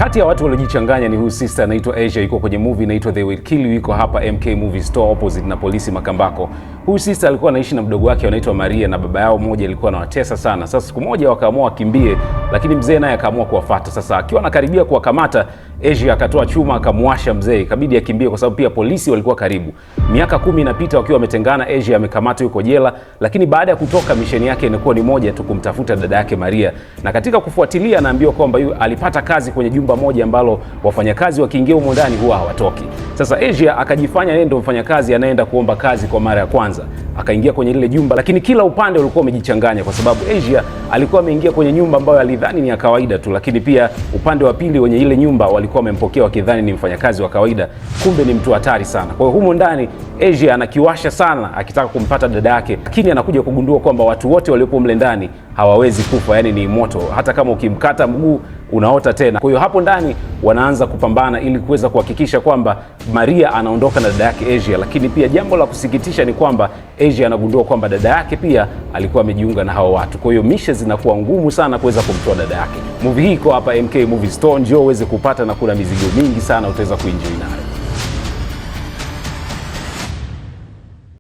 Kati ya watu waliojichanganya ni huyu sister anaitwa Asia, yuko kwenye movie inaitwa They Will Kill You, yuko hapa MK Movie Store opposite na polisi Makambako. Huyu sister alikuwa anaishi na mdogo wake anaitwa Maria, na baba yao mmoja alikuwa anawatesa sana. Sasa siku moja wakaamua wakimbie, lakini mzee naye akaamua kuwafuata. Sasa akiwa anakaribia kuwakamata, Asia akatoa chuma akamwasha mzee, ikabidi akimbie kwa sababu pia polisi walikuwa karibu. Miaka 10 inapita wakiwa wametengana, Asia amekamatwa yuko jela, lakini baada ya kutoka misheni yake inakuwa ni moja tu, kumtafuta dada yake Maria. Na katika kufuatilia anaambiwa kwamba alipata kazi kwenye jumba moja ambalo wafanyakazi wakiingia humo ndani huwa hawatoki. Sasa Asia akajifanya yeye ndio mfanyakazi anaenda kuomba kazi kwa mara ya kwanza. Akaingia kwenye lile jumba, lakini kila upande ulikuwa umejichanganya kwa sababu Asia alikuwa ameingia kwenye nyumba ambayo alidhani ni ya kawaida tu, lakini pia upande wa pili wenye ile nyumba walikuwa wamempokea wakidhani ni mfanyakazi wa kawaida, kumbe ni mtu hatari sana. Kwa hiyo humo ndani Asia anakiwasha sana akitaka kumpata dada yake, lakini anakuja kugundua kwamba watu wote waliopo mle ndani hawawezi kufa, yani ni moto, hata kama ukimkata mguu unaota tena. Kwa hiyo hapo ndani wanaanza kupambana ili kuweza kuhakikisha kwamba Maria anaondoka na dada yake Asia, lakini pia jambo la kusikitisha ni kwamba Asia anagundua kwamba dada yake pia alikuwa amejiunga na hao watu. Kwa hiyo mishe zinakuwa ngumu sana kuweza kumtoa dada yake. Movie hii iko hapa MK Movie Store, njoo uweze kupata, na kuna mizigo mingi sana utaweza kuenjoy nayo.